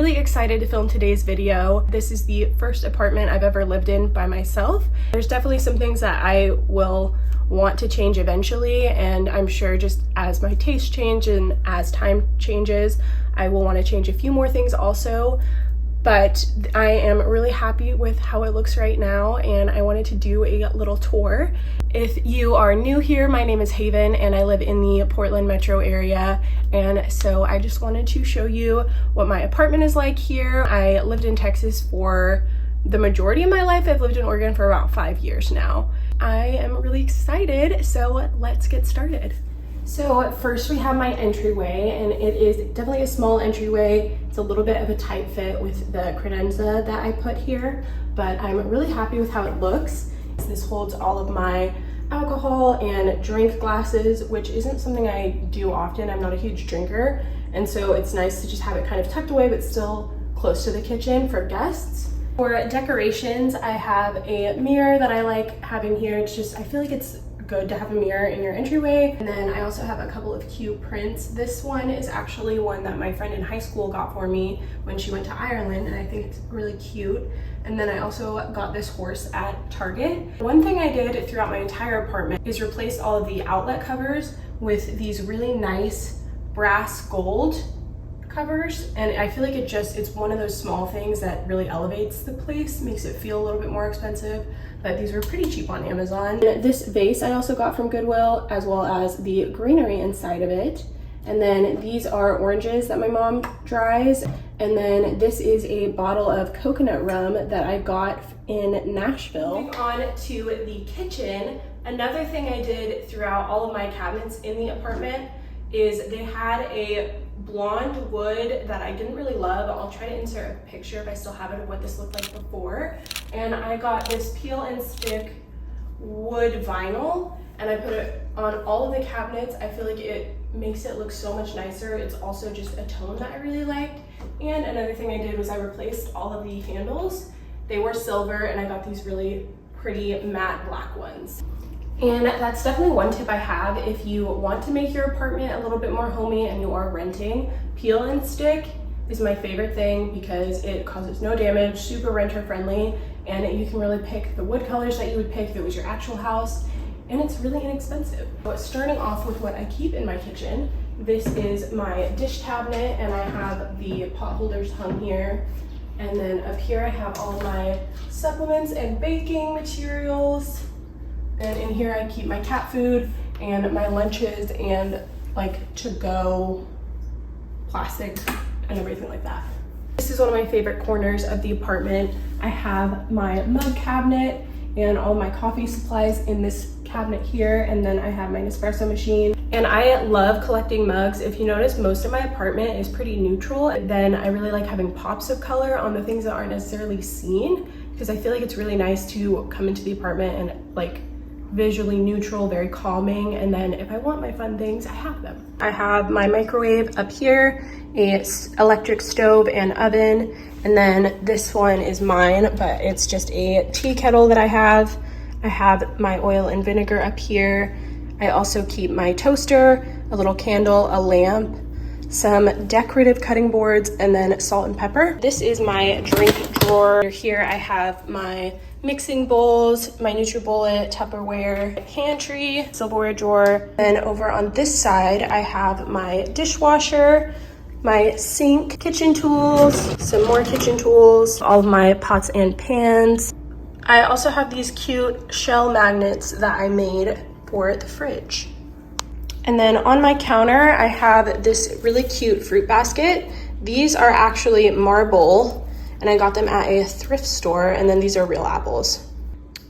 really excited to film today's video. This is the first apartment I've ever lived in by myself. There's definitely some things that I will want to change eventually, and I'm sure just as my tastes change and as time changes, I will want to change a few more things also. But I am really happy with how it looks right now, and I wanted to do a little tour. If you are new here, my name is Haven and I live in the Portland metro area, and so I just wanted to show you what my apartment is like here. I lived in Texas for the majority of my life. I've lived in Oregon for about 5 years now. I am really excited, so let's get started. So first we have my entryway, and it is definitely a small entryway. It's a little bit of a tight fit with the credenza that I put here, but I'm really happy with how it looks. This holds all of my alcohol and drink glasses, which isn't something I do often. I'm not a huge drinker, and so it's nice to just have it kind of tucked away but still close to the kitchen for guests. For decorations, I have a mirror that I like having here. It's just, I feel like it's good to have a mirror in your entryway. And then I also have a couple of cute prints. This one is actually one that my friend in high school got for me when she went to Ireland, and I think it's really cute. And then I also got this horse at Target. One thing I did throughout my entire apartment is replace all of the outlet covers with these really nice brass gold covers, and I feel like it's one of those small things that really elevates the place, makes it feel a little bit more expensive, but these were pretty cheap on Amazon. This vase I also got from Goodwill, as well as the greenery inside of it. And then these are oranges that my mom dries. And then this is a bottle of coconut rum that I got in Nashville. Moving on to the kitchen, another thing I did throughout all of my cabinets in the apartment is they had a blonde wood that I didn't really love. I'll try to insert a picture if I still have it of what this looked like before. And I got this peel and stick wood vinyl, and I put it on all of the cabinets. I feel like it makes it look so much nicer. It's also just a tone that I really liked. And another thing I did was I replaced all of the handles. They were silver, and I got these really pretty matte black ones. And that's definitely one tip I have if you want to make your apartment a little bit more homey and you are renting. Peel and stick is my favorite thing because it causes no damage, super renter friendly, and you can really pick the wood colors that you would pick if it was your actual house, and it's really inexpensive. But starting off with what I keep in my kitchen, this is my dish cabinet, and I have the pot holders hung here. And then up here I have all my supplements and baking materials. And in here I keep my cat food and my lunches and like to-go plastic and everything like that. This is one of my favorite corners of the apartment. I have my mug cabinet and all my coffee supplies in this cabinet here, and then I have my Nespresso machine. And I love collecting mugs. If you notice, most of my apartment is pretty neutral. Then I really like having pops of color on the things that aren't necessarily seen, because I feel like it's really nice to come into the apartment and like visually neutral, very calming, and then if I want my fun things, I have them. I have my microwave up here, a electric stove and oven, and then this one is mine, but it's just a tea kettle that I have. I have my oil and vinegar up here. I also keep my toaster, a little candle, a lamp, some decorative cutting boards, and then salt and pepper. This is my drink drawer. Here I have my mixing bowls, my NutriBullet, Tupperware, pantry, silverware drawer. Then over on this side, I have my dishwasher, my sink, kitchen tools, some more kitchen tools, all of my pots and pans. I also have these cute shell magnets that I made for the fridge. And then on my counter, I have this really cute fruit basket. These are actually marble, and I got them at a thrift store, and then these are real apples.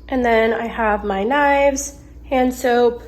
And then I have my knives, hand soap.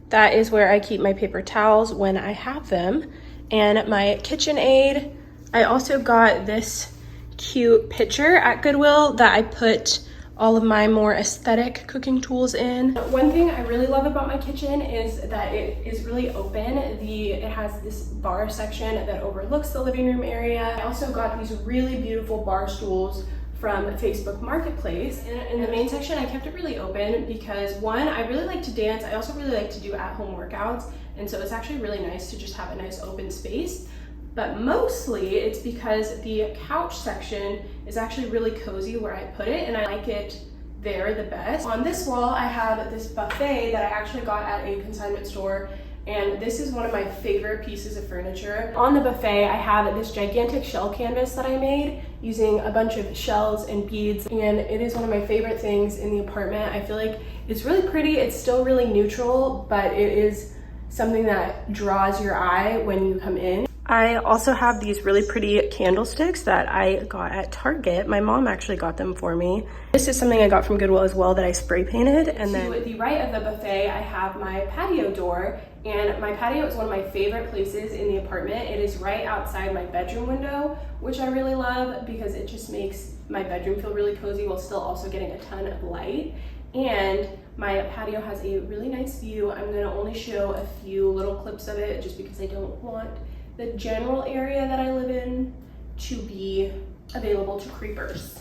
That is where I keep my paper towels when I have them. And my KitchenAid. I also got this cute pitcher at Goodwill that I put all of my more aesthetic cooking tools in. One thing I really love about my kitchen is that it is really open. It has this bar section that overlooks the living room area. I also got these really beautiful bar stools from Facebook Marketplace. In the main section, I kept it really open because one, I really like to dance. I also really like to do at-home workouts. And so it's actually really nice to just have a nice open space. but mostly it's because the couch section is actually really cozy where I put it, and I like it there the best. On this wall, I have this buffet that I actually got at a consignment store, and this is one of my favorite pieces of furniture. On the buffet, I have this gigantic shell canvas that I made using a bunch of shells and beads, and it is one of my favorite things in the apartment. I feel like it's really pretty. It's still really neutral, but it is something that draws your eye when you come in. I also have these really pretty candlesticks that I got at Target. My mom actually got them for me. This is something I got from Goodwill as well that I spray painted. And then to the right of the buffet, I have my patio door, and my patio is one of my favorite places in the apartment. It is right outside my bedroom window, which I really love because it just makes my bedroom feel really cozy while still also getting a ton of light. And my patio has a really nice view. I'm gonna only show a few little clips of it just because I don't want the general area that I live in to be available to creepers.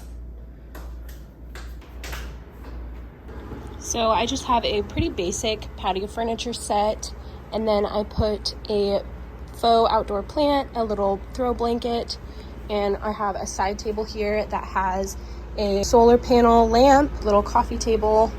So I just have a pretty basic patio furniture set, and then I put a faux outdoor plant, a little throw blanket, and I have a side table here that has a solar panel lamp, little coffee table,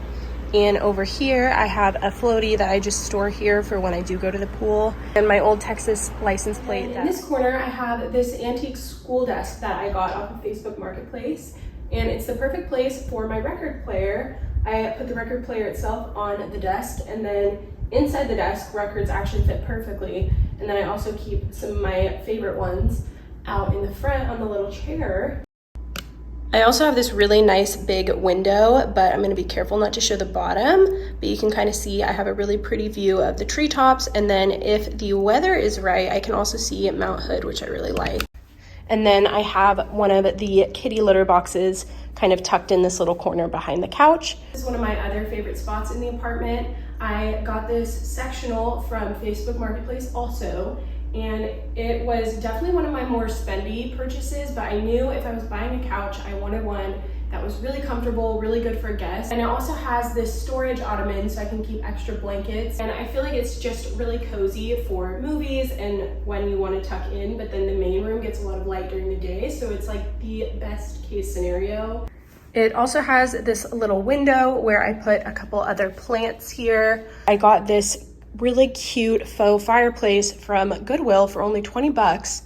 and over here I have a floaty that I just store here for when I do go to the pool, and my old Texas license plate. In this corner I have this antique school desk that I got off of Facebook Marketplace, and it's the perfect place for my record player. I put the record player itself on the desk, and then inside the desk records actually fit perfectly, and then I also keep some of my favorite ones out in the front on the little chair. I also have this really nice big window, but I'm going to be careful not to show the bottom, but you can kind of see I have a really pretty view of the treetops, and then if the weather is right, I can also see Mount Hood, which I really like. And then I have one of the kitty litter boxes kind of tucked in this little corner behind the couch. This is one of my other favorite spots in the apartment. I got this sectional from Facebook Marketplace also, and it was definitely one of my more spendy purchases, but I knew if I was buying a couch, I wanted one that was really comfortable, really good for guests. And it also has this storage ottoman so I can keep extra blankets. And I feel like it's just really cozy for movies and when you want to tuck in, but then the main room gets a lot of light during the day, so it's like the best case scenario. It also has this little window where I put a couple other plants here. I got this really cute faux fireplace from Goodwill for only 20 bucks.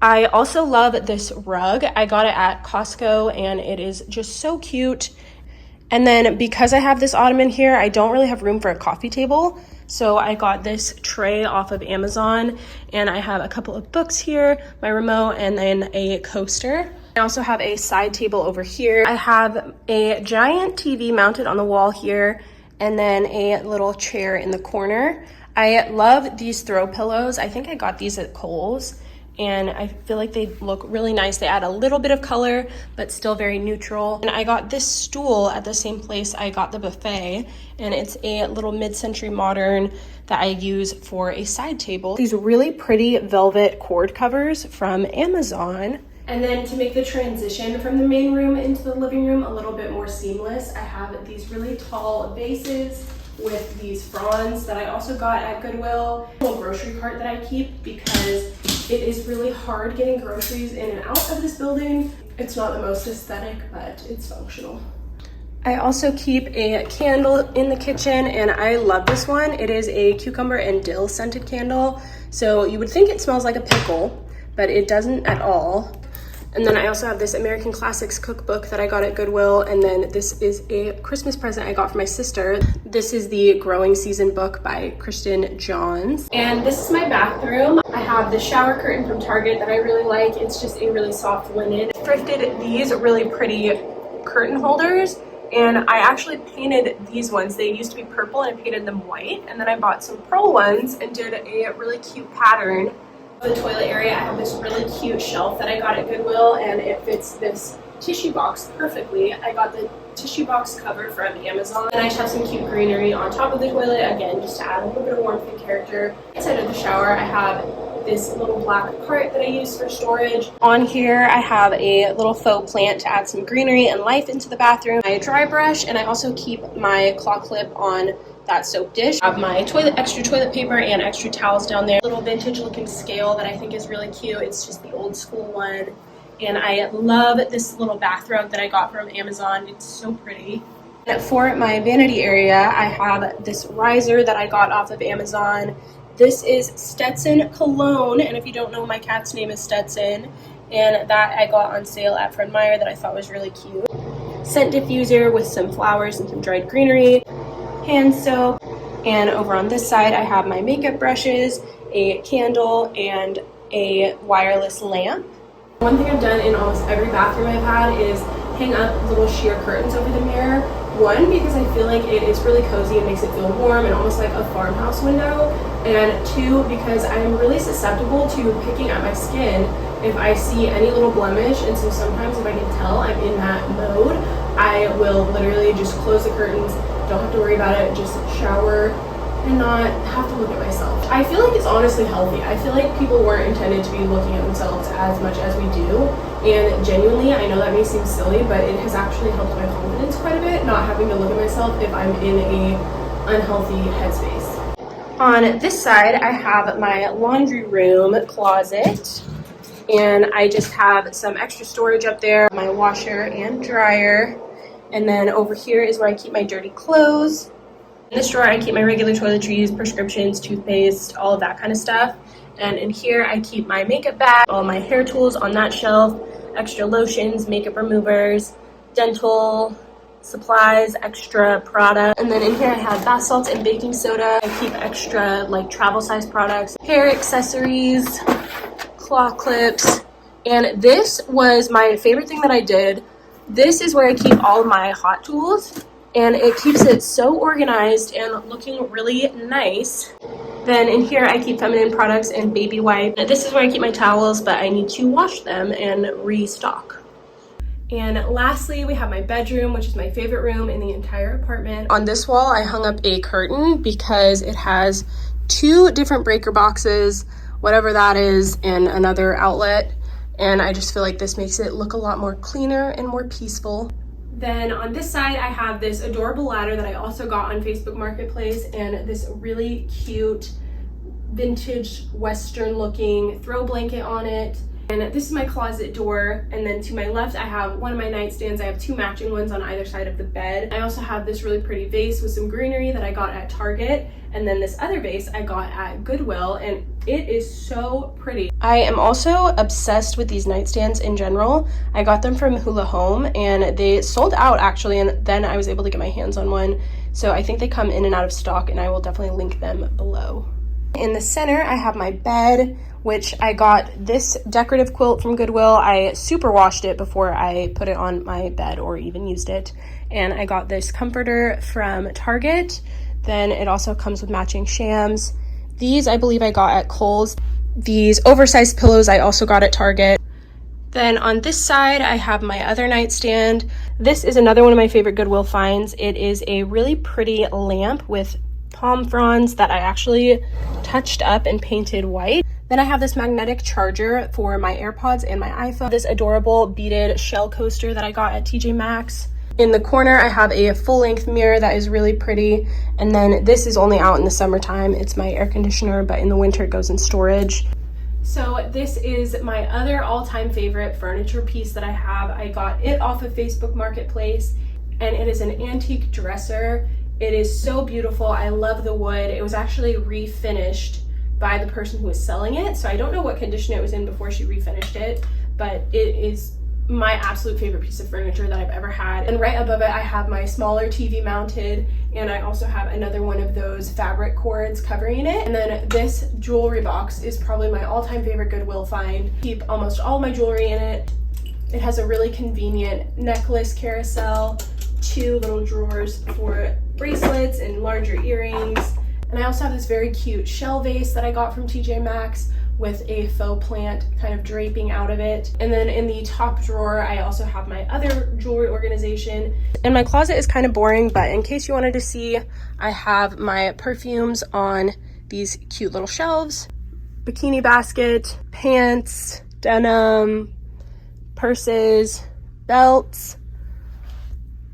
I also love this rug. I got it at Costco and it is just so cute. And then because I have this ottoman here, I don't really have room for a coffee table. So I got this tray off of Amazon, and I have a couple of books here, my remote, and then a coaster. I also have a side table over here. I have a giant TV mounted on the wall here, and then a little chair in the corner. I love these throw pillows. I think I got these at Kohl's, and I feel like they look really nice. They add a little bit of color, but still very neutral. And I got this stool at the same place I got the buffet, and it's a little mid-century modern that I use for a side table. These really pretty velvet cord covers from Amazon. And then to make the transition from the main room into the living room a little bit more seamless, I have these really tall vases with these fronds that I also got at Goodwill. A little grocery cart that I keep because it is really hard getting groceries in and out of this building. It's not the most aesthetic, but it's functional. I also keep a candle in the kitchen, and I love this one. It is a cucumber and dill scented candle. So you would think it smells like a pickle, but it doesn't at all. And then I also have this American Classics cookbook that I got at Goodwill, and then this is a Christmas present I got for my sister. This is the Growing Season book by Kristen Johns. And this is my bathroom. I have the shower curtain from Target that I really like. It's just a really soft linen. I thrifted these really pretty curtain holders, and I actually painted these ones. They used to be purple and I painted them white, and then I bought some pearl ones and did a really cute pattern. The toilet area, I have this really cute shelf that I got at Goodwill, and it fits this tissue box perfectly. I got the tissue box cover from Amazon, and I just have some cute greenery on top of the toilet, again, just to add a little bit of warmth and character. Inside of the shower, I have this little black cart that I use for storage. On here, I have a little faux plant to add some greenery and life into the bathroom. My dry brush, and I also keep my claw clip on that soap dish. I have my extra toilet paper and extra towels down there. Little vintage looking scale that I think is really cute. It's just the old school one. And I love this little bath rug that I got from Amazon. It's so pretty. And for my vanity area, I have this riser that I got off of Amazon. This is Stetson Cologne, and if you don't know, my cat's name is Stetson, and that I got on sale at Fred Meyer that I thought was really cute. Scent diffuser with some flowers and some dried greenery, hand soap, and over on this side I have my makeup brushes, a candle, and a wireless lamp. One thing I've done in almost every bathroom I've had is hang up little sheer curtains over the mirror. One, because I feel like it is really cozy and makes it feel warm and almost like a farmhouse window. And two, because I'm really susceptible to picking at my skin if I see any little blemish. And so sometimes if I can tell I'm in that mode, I will literally just close the curtains, don't have to worry about it, just shower and not have to look at myself. I feel like it's honestly healthy. I feel like people weren't intended to be looking at themselves as much as we do. And genuinely, I know that may seem silly, but it has actually helped my confidence quite a bit, not having to look at myself if I'm in a unhealthy headspace. On this side, I have my laundry room closet, and I just have some extra storage up there, my washer and dryer. And then over here is where I keep my dirty clothes. In this drawer, I keep my regular toiletries, prescriptions, toothpaste, all of that kind of stuff. And in here, I keep my makeup bag, all my hair tools on that shelf, extra lotions, makeup removers, dental supplies, extra product. And then in here, I have bath salts and baking soda. I keep extra like travel size products, hair accessories, claw clips. And this was my favorite thing that I did. This is where I keep all of my hot tools. And it keeps it so organized and looking really nice. Then in here I keep feminine products and baby wipe. This is where I keep my towels, but I need to wash them and restock. And lastly, we have my bedroom, which is my favorite room in the entire apartment. On this wall, I hung up a curtain because it has 2 different breaker boxes, whatever that is, and another outlet. And I just feel like this makes it look a lot more cleaner and more peaceful. Then on this side, I have this adorable ladder that I also got on Facebook Marketplace, and this really cute vintage Western looking throw blanket on it. And this is my closet door. And then to my left, I have one of my nightstands. I have 2 matching ones on either side of the bed. I also have this really pretty vase with some greenery that I got at Target. And then this other vase I got at Goodwill, and it is so pretty. I am also obsessed with these nightstands in general. I got them from Hula Home, and they sold out actually, and then I was able to get my hands on one. So I think they come in and out of stock, and I will definitely link them below. In the center, I have my bed, which I got this decorative quilt from Goodwill. I super washed it before I put it on my bed or even used it. And I got this comforter from Target. Then it also comes with matching shams. These I believe I got at Kohl's. These oversized pillows I also got at Target. Then on this side, I have my other nightstand. This is another one of my favorite Goodwill finds. It is a really pretty lamp with palm fronds that I actually touched up and painted white. Then I have this magnetic charger for my AirPods and my iPhone. This adorable beaded shell coaster that I got at TJ Maxx. In the corner, I have a full-length mirror that is really pretty. And then this is only out in the summertime. It's my air conditioner, but in the winter it goes in storage. So this is my other all-time favorite furniture piece that I have. I got it off of Facebook Marketplace, and it is an antique dresser. It is so beautiful. I love the wood. It was actually refinished by the person who was selling it. So I don't know what condition it was in before she refinished it, but it is my absolute favorite piece of furniture that I've ever had. And right above it, I have my smaller TV mounted, and I also have another one of those fabric cords covering it. And then this jewelry box is probably my all-time favorite Goodwill find. I keep almost all my jewelry in it. It has a really convenient necklace carousel, 2 little drawers for bracelets and larger earrings. And I also have this very cute shell vase that I got from TJ Maxx with a faux plant kind of draping out of it. And then in the top drawer, I also have my other jewelry organization. And my closet is kind of boring, but in case you wanted to see, I have my perfumes on these cute little shelves, bikini basket, pants, denim, purses, belts,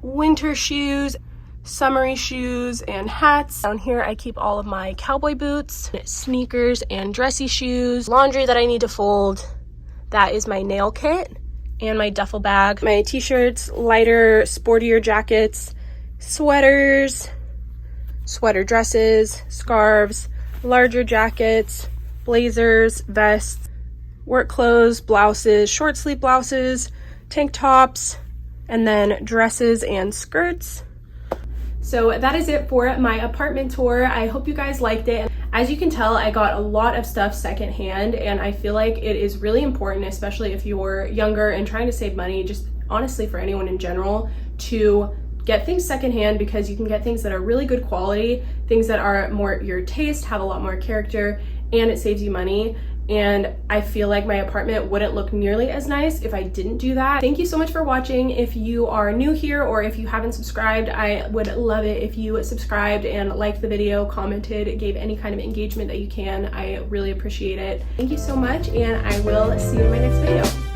winter shoes, summery shoes and hats. Down here I keep all of my cowboy boots, sneakers and dressy shoes, laundry that I need to fold. That is my nail kit and my duffel bag. My t-shirts, lighter, sportier jackets, sweaters, sweater dresses, scarves, larger jackets, blazers, vests, work clothes, blouses, short sleeve blouses, tank tops, and then dresses and skirts. So that is it for my apartment tour. I hope you guys liked it. As you can tell, I got a lot of stuff secondhand, and I feel like it is really important, especially if you're younger and trying to save money, just honestly for anyone in general, to get things secondhand, because you can get things that are really good quality, things that are more your taste, have a lot more character, and it saves you money. And I feel like my apartment wouldn't look nearly as nice if I didn't do that. Thank you so much for watching. If you are new here or if you haven't subscribed, I would love it if you subscribed and liked the video, commented, gave any kind of engagement that you can. I really appreciate it. Thank you so much, and I will see you in my next video.